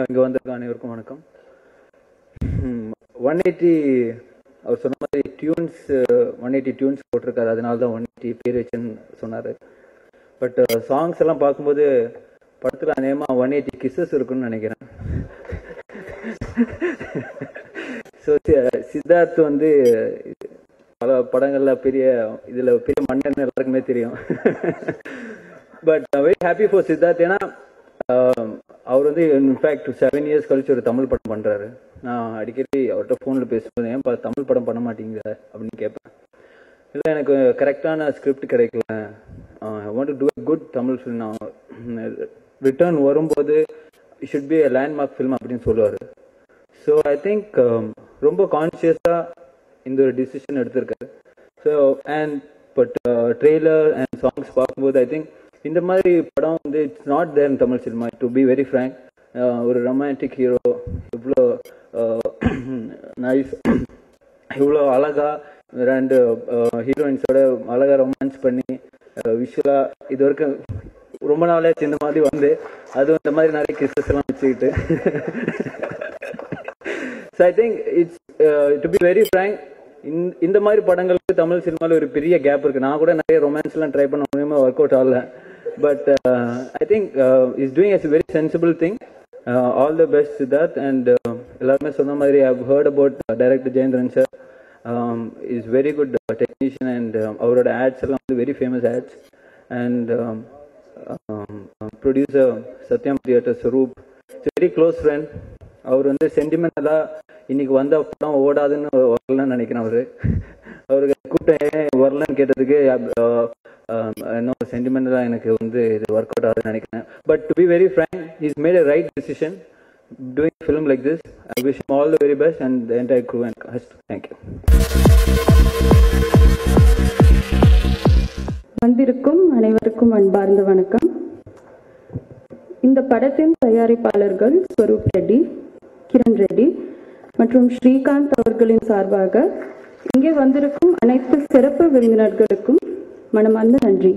இங்கே வந்திருக்க அனைவருக்கும் வணக்கம். 180 அவர் சொன்ன மாதிரி டியூன்ஸ் 180 டியூன்ஸ் போட்டிருக்காரு, அதனால தான் 180 பேர் வச்சுன்னு சொன்னார். பட் சாங்ஸ் எல்லாம் பார்க்கும்போது படத்தில் அநேகமாக 180 கிஸ்ஸஸ் இருக்குன்னு நினைக்கிறேன். ஸோ சித்தார்த் வந்து பல படங்களில் இதில் பெரிய மன்னன் எல்லாருக்குமே தெரியும். But very happy for Siddharth. ஏன்னா அவர் வந்து இன்ஃபேக்ட் 7 இயர்ஸ் கழிச்சு ஒரு தமிழ் படம் பண்ணுறாரு. நான் அடிக்கடி அவர்கிட்ட ஃபோனில் பேசுவேன், ஏன் தமிழ் படம் பண்ண மாட்டேங்கிற அப்படின்னு கேட்பேன். இல்லை, எனக்கு கரெக்டான ஸ்கிரிப்ட் கிடைக்கல, I want to do a good Tamil film. நான் ரிட்டர்ன் வரும்போது it should be a landmark film அப்படின்னு சொல்லுவார். ஸோ ஐ திங்க் ரொம்ப கான்ஷியஸாக இந்த ஒரு டிசிஷன் எடுத்திருக்காரு. So and but trailer and songs பார்க்கும்போது ஐ திங்க் இந்த மாதிரி படம் வந்து it's not there in Tamil cinema, to be very frank. ஒரு ரொமான்டிக் ஹீரோ இவ்வளோ நைஸ், இவ்வளோ அழகா 2 ஹீரோயின்ஸோட அழகா ரொமான்ஸ் பண்ணி விஷுவலா இது வரைக்கும் ரொம்ப நாளாச்சு இந்த மாதிரி வந்து, அதுவும் இந்த மாதிரி நிறைய கிஸ்ஸஸ் எல்லாம் வச்சுக்கிட்டு. So I think it's to be very frank, இந்த மாதிரி படங்களுக்கு தமிழ் சினிமாவில் ஒரு பெரிய கேப் இருக்கு. நான் கூட நிறைய ரொமான்ஸ்லாம் ட்ரை பண்ண முடியுமா, ஒர்க் அவுட் ஆகல. But I think is doing a very sensible thing. All the best Siddharth. And எல்லாருமே சொன்ன மாதிரி I heard about director Jayendran sir. Is very good technician and அவரோட ஆட்ஸ் எல்லாம் வந்து very famous ads. And producer Sathyam theatre Swaroop, it's very close friend. அவர் வந்து சென்டிமெண்டலாக இன்னைக்கு வந்த படம் ஓடாதுன்னு வரலன்னு நினைக்கிறேன். அவருக்கு கூட்டம் வரலன்னு கேட்டதுக்கு இன்னும் சென்டிமெண்டலாக எனக்கு வந்து இது ஒர்க் அவுட் ஆகுதுன்னு நினைக்கிறேன். But to be very frank, is made a right decision doing film like this. I wish him all the very best and the entire crew and cast. Thank you. வந்திருக்கும் அனைவருக்கும் அன்பார்ந்த வணக்கம். இந்த படத்தின் தயாரிப்பாளர்கள் ஸ்வரூப் ரெட்டி, கிரண் ரெட்டி மற்றும் ஸ்ரீகாந்த் அவர்களின் சார்பாக இங்கே வந்திருக்கும் அனைத்து சிறப்பு விருந்தினர்களுக்கும் மனமார்ந்த நன்றி.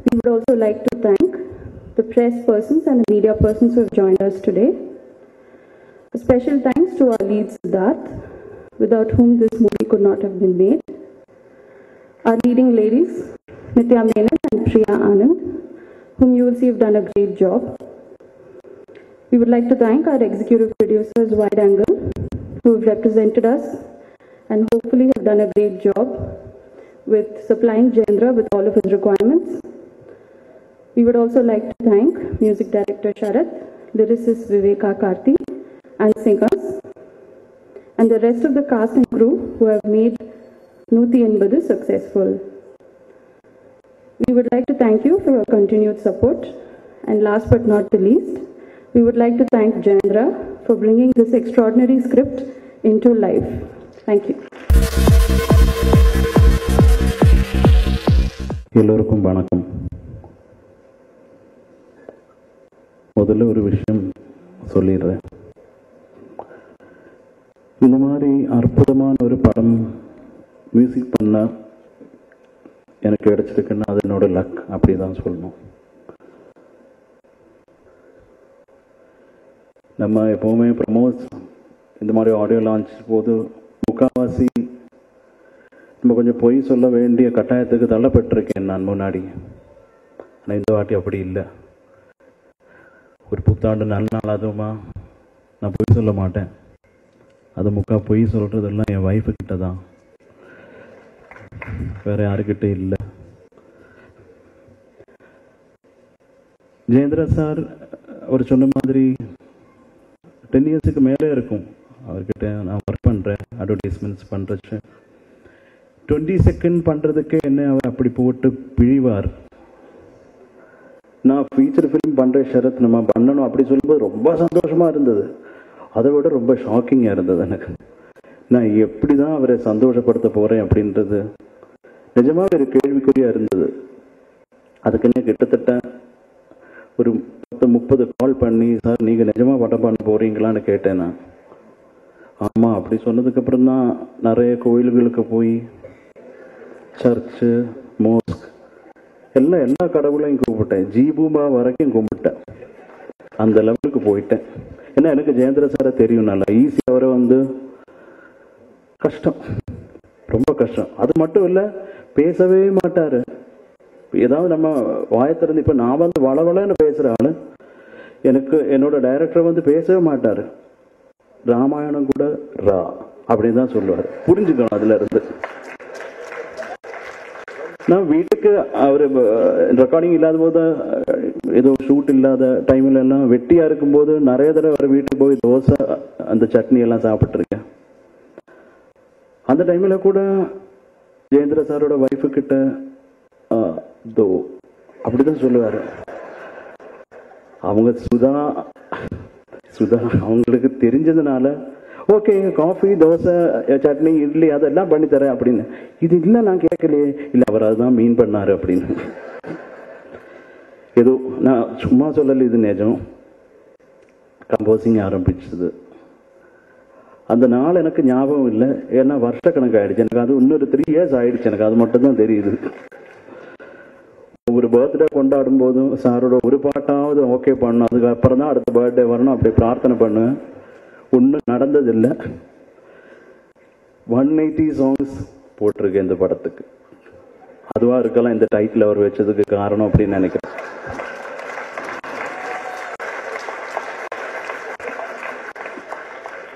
We would also like to thank the press persons and the media persons who have joined us today. A special thanks to our lead Siddharth, without whom this movie could not have been made. Our leading ladies, Nitya Menon and Priya Anand, whom you will see have done a great job. We would like to thank our executive producers, Wide Angle, who have represented us and hopefully have done a great job with supplying Jayendra with all of his requirements. We would also like to thank music director Sharath, lyricist Viveka Karthi, and singers, and the rest of the cast and crew who have made Nuthi Enbadu successful. We would like to thank you for your continued support, and last but not the least, we would like to thank Jayendra for bringing this extraordinary script into life. Thank you. எல்லோருக்கும் வணக்கம். முதல்ல ஒரு விஷயம் சொல்லிடுறேன். இந்த மாதிரி அற்புதமான ஒரு படம் மியூசிக் பண்ண எனக்கு கிடைச்சிருக்குன்னா அது என்னோட லக், அப்படி தான் சொல்லணும். நம்ம எப்போவுமே ப்ரமோட்ஸ் இந்த மாதிரி ஆடியோ லான்ச் போது முக்கால்வாசி நம்ம கொஞ்சம் பொய் சொல்ல வேண்டிய கட்டாயத்துக்கு தள்ளப்பட்டிருக்கேன் நான் முன்னாடி. ஆனால் இந்த வாட்டி அப்படி இல்லை. ஒரு புத்தாண்டு நல்ல நாள் அதுவுமா நான் பொய் சொல்ல மாட்டேன். அது பொய் சொல்கிறதெல்லாம் என் ஒய்ஃபுக்கிட்ட தான், வேறு யாருக்கிட்ட இல்லை. ஜெயேந்திர சார் அவர் சொன்ன மாதிரி 10 இயர்ஸுக்கு மேலே இருக்கும் அவர்கிட்ட நான் ஒர்க் பண்ணுறேன். அட்வர்டைஸ்மெண்ட்ஸ் பண்ணுறச்சு 20 செகண்ட் பண்ணுறதுக்கு என்ன அவர் அப்படி போட்டு பிழிவார். நான் ஃபீச்சர் ஃபிலிம் பண்ணுறேன் ஷரத், நம்ம பண்ணணும் அப்படி சொல்லும்போது ரொம்ப சந்தோஷமாக இருந்தது. அதை விட ரொம்ப ஷாக்கிங்காக இருந்தது எனக்கு. நான் எப்படி தான் அவரை சந்தோஷப்படுத்த போகிறேன் அப்படின்றது நிஜமாக ஒரு கேள்விக்குறியாக இருந்தது. அதுக்குன்னே கிட்டத்தட்ட ஒரு 30 கால் பண்ணி, சார் நீங்கள் நிஜமாக படம் பண்ண போகிறீங்களான்னு கேட்டேன் நான். ஆமாம் அப்படி சொன்னதுக்கப்புறம் தான் நிறைய கோயில்களுக்கு போய் சர்ச்சு, மோஸ்க் எல்லா கடவுளையும் கும்பிட்டேன், ஜீபூமா வரைக்கும் கும்பிட்டேன். அந்த லெவலுக்கு போயிட்டேன். ஏன்னா எனக்கு ஜெயேந்திர சாரை தெரியும் நல்லா. ஈஸியாக அவரை வந்து கஷ்டம், ரொம்ப கஷ்டம். அது மட்டும் இல்லை, பேசவே மாட்டார். ஏதாவது நம்ம வாயத்திறந்து, இப்போ நான் வந்து வளவளன்னு பேசுகிற ஆள், எனக்கு என்னோட டைரக்டர் வந்து பேசவே மாட்டார். ராமாயணம் கூட ரா அப்படின்னு தான் சொல்லுவார். புரிஞ்சுக்கணும் அதுல இருந்து. நான் வீட்டுக்கு அவர் ரெக்கார்டிங் இல்லாத போது, ஏதோ ஷூட் இல்லாத டைம்ல எல்லாம் வெட்டியா இருக்கும்போது நிறைய தடவை அவர் வீட்டுக்கு போய் தோசை அந்த சட்னி எல்லாம் சாப்பிட்டுருக்கேன். அந்த டைம்ல கூட ஜெயேந்திர சாரோட ஒய்ஃபு கிட்ட தோ அப்படிதான் சொல்லுவாரு. அவங்க சுதா அவங்களுக்கு தெரிஞ்சதுனால ஓகே காஃபி தோசை சட்னி இட்லி அதெல்லாம் பண்ணி தரேன் அப்படின்னு. இது இல்லை நான் கேட்கலையே, இல்லை அவர் அதுதான் மீன் பண்ணாரு அப்படின்னு. ஏதோ நான் சும்மா சொல்லலை, இது நிஜம். கம்போசிங் ஆரம்பிச்சது அந்த நாள் எனக்கு ஞாபகம் இல்லை, ஏன்னா வருஷக்கணக்கு ஆயிடுச்சு எனக்கு. அது இன்னொரு 3 years ஆயிடுச்சு எனக்கு, அது மட்டும் தான் தெரியுது. ஒரு பர்த்டே கொண்டாடும் போதும் சாரோட ஒரு பாட்டாவது ஓகே பண்ணணும், அதுக்கப்புறம் தான் அடுத்த பர்த்டே வரணும் அப்படி பிரார்த்தனை பண்ணுவேன். ஒன்றும் நடந்ததில்லை. 180 songs போட்டிருக்கேன் இந்த படத்துக்கு. அதுவா இருக்கலாம் இந்த டைட்டில் அவர் வச்சதுக்கு காரணம் அப்படின்னு நினைக்கிறேன்.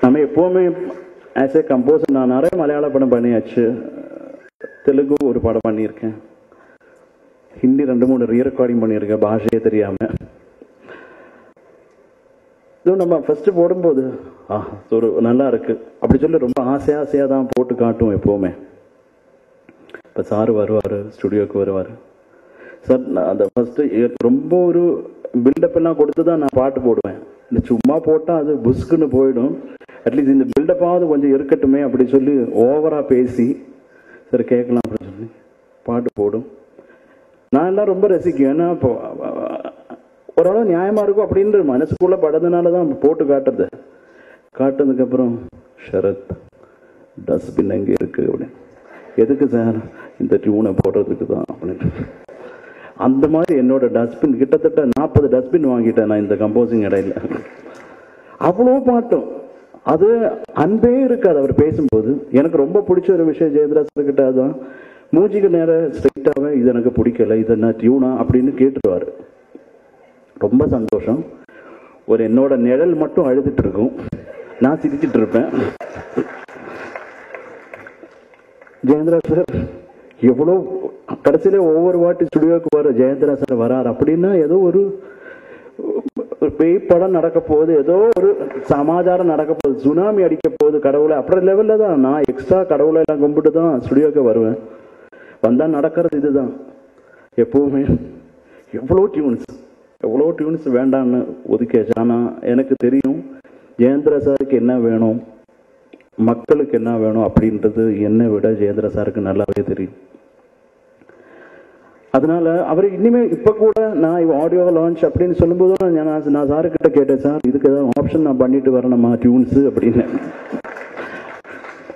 நம்ம எப்போவுமே ஆஸ் ஏ கம்போசர் நான் நிறைய மலையாள படம் பண்ணியாச்சு, தெலுங்கு ஒரு படம் பண்ணியிருக்கேன், ஹிந்தி 2-3 ரீரெக்கார்டிங் பண்ணியிருக்கேன் பாஷையே தெரியாம. நம்ம ஃபர்ஸ்ட் போடும்போது ஒரு நல்லா இருக்கு அப்படி சொல்லி ரொம்ப ஆசையா தான் போட்டு காட்டுவோம் எப்போவுமே. இப்போ சார் வருவார், ஸ்டுடியோக்கு வருவார். சார் நான் அந்த ஃபர்ஸ்ட் ரொம்ப ஒரு பில்டப் எல்லாம் கொடுத்து தான் நான் பாட்டு போடுவேன். இந்த சும்மா போட்டால் அது புஸ்குன்னு போயிடும். அட்லீஸ்ட் இந்த பில்டப்பாவது கொஞ்சம் இருக்கட்டுமே அப்படி சொல்லி ஓவரா பேசி சரி கேட்கலாம் அப்படின்னு சொல்லி பாட்டு போடும். நான் எல்லாம் ரொம்ப ரசிக்கும். ஏன்னா இப்போ ஓரளவு நியாயமா இருக்கும் அப்படின்ற மனசுக்குள்ள படுறதுனால தான் போட்டு காட்டுறது. காட்டுனதுக்கு அப்புறம் ஷரத் டஸ்ட்பின் எங்கே இருக்கு அப்படின்னு. எதுக்கு சார்? இந்த டியூனை போடுறதுக்கு தான் அப்படின்னு. அந்த மாதிரி என்னோட டஸ்ட்பின் கிட்டத்தட்ட 40 டஸ்ட்பின் வாங்கிட்டேன் நான் இந்த கம்போசிங் இடையில. அவ்வளோ பாட்டும் அது அன்பே இருக்காது அவர் பேசும்போது. எனக்கு ரொம்ப பிடிச்ச ஒரு விஷயம் ஜெயேந்திர சார் கிட்ட அதான், மூஞ்சிக்கு நேரம் ஸ்ட்ரைட்டாகவே இது எனக்கு பிடிக்கல, இது என்ன டியூனா அப்படின்னு கேட்டுருவாரு. ரொம்ப சந்தோஷம். ஒரு என்னோட நிழல் மட்டும் அழுதுட்டு இருக்கும், நான் சிரிச்சிட்டு இருப்பேன். ஜெயேந்திரா சார் எவ்வளோ கடைசியில ஒவ்வொரு வாட்டி ஸ்டுடியோக்கு வர ஜெயேந்திரா சார் வரார் அப்படின்னா ஏதோ ஒரு பேய் படம் நடக்க போகுது, ஏதோ ஒரு சமாச்சாரம் நடக்க போகுது, சுனாமி அடிக்க போகுது, கடவுளை அப்புறம் லெவல்ல தான் நான் எக்ஸ்ட்ரா கடவுளை எல்லாம் கும்பிட்டு தான் ஸ்டுடியோக்கு வருவேன். வந்தா நடக்கிறது இதுதான் எப்பவுமே. எவ்வளோ டியூன்ஸ் வேண்டான்னு ஒதுக்கியாச்சு. ஆனால் எனக்கு தெரியும் ஜெயேந்திர சாருக்கு என்ன வேணும், மக்களுக்கு என்ன வேணும் அப்படின்றது என்னை விட ஜெயேந்திர சாருக்கு நல்லாவே தெரியும். அதனால அவர் இனிமே இப்ப கூட நான் ஆடியோ லான்ச் அப்படின்னு சொல்லும்போது நான் சாருக்கிட்ட கேட்டேன், சார் இதுக்கு ஏதாவது ஆப்ஷன் நான் பண்ணிட்டு வரணுமா டியூன்ஸ் அப்படின்னு.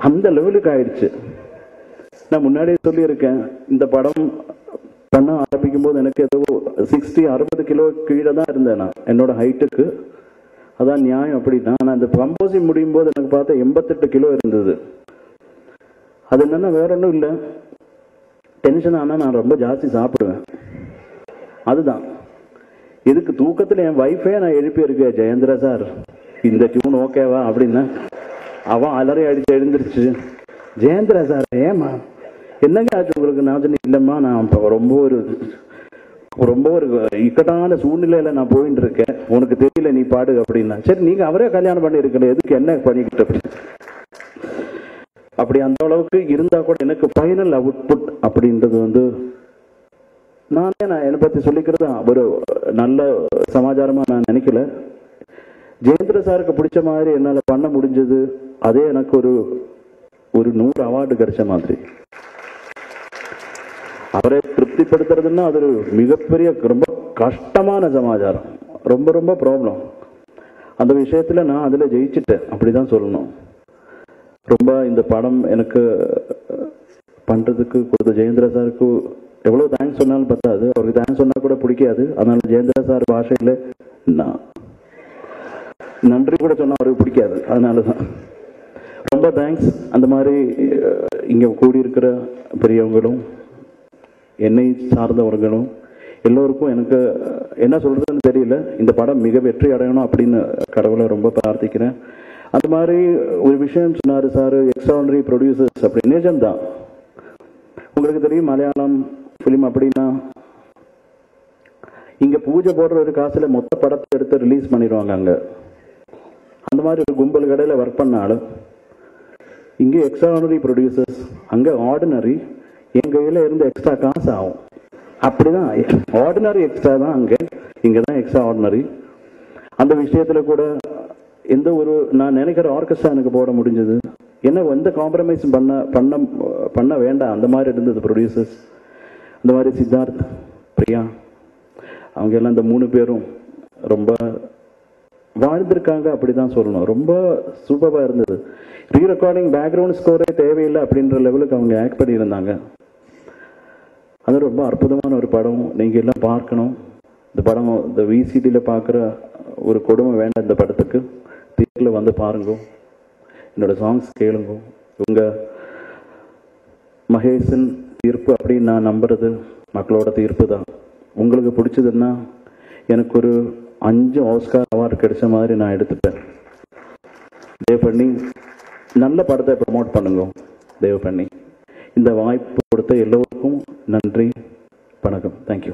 அந்த லெவலுக்கு ஆயிடுச்சு. நான் முன்னாடியே சொல்லியிருக்கேன், இந்த படம் பண்ண ஆரம்பிக்கும் போது எனக்கு ஏதோ 60 கிலோ கீழே தான் இருந்தேன் நான் என்னோட ஹைட்டுக்கு. அதான் நியாயம் அப்படின்னா. நான் இந்த கம்போசிங் முடியும் போது எனக்கு பார்த்தா 88 கிலோ இருந்தது. அது என்னன்னா வேற ஒன்றும் இல்லை, டென்ஷன் ஆனால் நான் ரொம்ப ஜாஸ்தி சாப்பிடுவேன். அதுதான் இதுக்கு தூக்கத்தில் என் வைஃபே நான் எழுப்பியிருக்கேன், ஜெயேந்திர சார் இந்த டியூன் ஓகேவா அப்படின்னா அவன் அலறி அடிச்சு எழுந்திருச்சு. ஜெயேந்திர சார் ஏமா என்னங்க ஆச்சு உங்களுக்கு? நான் சொன்னேன் இல்லைம்மா நான் ரொம்ப ஒரு இக்கட்டான சூழ்நிலையில நான் போயிட்டு இருக்கேன், உனக்கு தெரியல நீ பாடு அப்படின்னா. சரி நீங்க அவரே கல்யாணம் பண்ணி இருக்கல, எதுக்கு என்ன பண்ணிக்கிட்டு அப்படி. அப்படி அந்த அளவுக்கு இருந்தா கூட எனக்கு ஃபைனல் அவுட்புட் அப்படின்றது நான் என்னை பத்தி சொல்லிக்கிறது ஒரு நல்ல சமாச்சாரமா நான் நினைக்கல. ஜெயேந்திர சாருக்கு பிடிச்ச மாதிரி என்னால பண்ண முடிஞ்சது, அதே எனக்கு ஒரு 100 அவார்டு கிடைச்ச மாதிரி. அவரை திருப்திப்படுத்துறதுன்னா அது ஒரு மிகப்பெரிய ரொம்ப கஷ்டமான சமாச்சாரம், ரொம்ப ப்ராப்ளம். அந்த விஷயத்துல நான் அதுல ஜெயிச்சிட்டேன் அப்படிதான் சொல்லணும். ரொம்ப இந்த படம் எனக்கு பண்றதுக்கு கொடுத்த ஜெயேந்திர சாருக்கு எவ்வளோ தேங்க்ஸ் சொன்னாலும் பத்தாது, அவருக்கு தேங்க்ஸ் சொன்னால் கூட பிடிக்காது. அதனால ஜெயேந்திரா சார் பாஷையில் நான் நன்றி கூட சொன்னால் அவருக்கு பிடிக்காது. அதனால தான் ரொம்ப தேங்க்ஸ். அந்த மாதிரி இங்கே கூடியிருக்கிற பெரியவங்களும் என்னை சார்ந்தவர்களும் எல்லோருக்கும் எனக்கு என்ன சொல்கிறதுன்னு தெரியல. இந்த படம் மிக வெற்றி அடையணும் அப்படின்னு கடவுளை ரொம்ப பிரார்த்திக்கிறேன். அந்த மாதிரி ஒரு விஷயம் சொன்னார் சார், எக்ஸ்ட்ராடனரி ப்ரொடியூசர்ஸ் அப்படி. நிஜம்தான். உங்களுக்கு தெரியும் மலையாளம் ஃபிலிம் அப்படின்னா இங்கே பூஜை போடுற ஒரு காசில் மொத்த படத்தை எடுத்து ரிலீஸ் பண்ணிடுவாங்க. அங்கே அந்த மாதிரி ஒரு கும்பல் கடையில் ஒர்க் பண்ணாலும் இங்கே எக்ஸ்ட்ராடனரி ப்ரொடியூசர்ஸ், அங்கே ஆர்டினரி. என் கையில் இருந்து எக்ஸ்ட்ரா காசு ஆகும். அப்படிதான் ஆர்டினரி எக்ஸ்ட்ரா தான் அங்கே, இங்கே தான் எக்ஸ்ட்ரா ஆர்டினரி. அந்த விஷயத்தில் கூட எந்த ஒரு நான் நினைக்கிற ஆர்கெஸ்ட்ரா எனக்கு போட முடிஞ்சது. என்ன எந்த காம்ப்ரமைஸும் பண்ண வேண்டாம். அந்த மாதிரி இருந்தது ப்ரொடியூசர்ஸ். அந்த மாதிரி சித்தார்த், பிரியா, அவங்க எல்லாம் இந்த 3 பேரும் ரொம்ப வாழ்ந்திருக்காங்க அப்படி தான் சொல்லணும். ரொம்ப சூப்பராக இருந்தது. ரீ ரெக்கார்டிங் பேக்ரவுண்ட் ஸ்கோரே தேவையில்லை அப்படின்ற லெவலுக்கு அவங்க ஆக்ட் பண்ணியிருந்தாங்க. அது ரொம்ப அற்புதமான ஒரு படம். நீங்கள் எல்லாம் பார்க்கணும். இந்த படம் இந்த விசிடியில் பார்க்குற ஒரு கொடுமை வேண்டாம். இந்த படத்துக்கு தியேட்டரில் வந்து பாருங்க, என்னோட சாங்ஸ் கேளுங்க. உங்கள் மகேசன் தீர்ப்பு அப்படின்னு நான் நம்புறது மக்களோட தீர்ப்பு தான். உங்களுக்கு பிடிச்சதுன்னா எனக்கு ஒரு 5 ஆஸ்கார் அவார்டு கிடைச்ச மாதிரி நான் எடுத்துட்டேன். தயவு பண்ணி நல்ல படத்தை ப்ரமோட் பண்ணுங்க. தயவு பண்ணி இந்த வாய்ப்பு கொடுத்த எல்லோருக்கும் நன்றி, வணக்கம். தேங்க்யூ.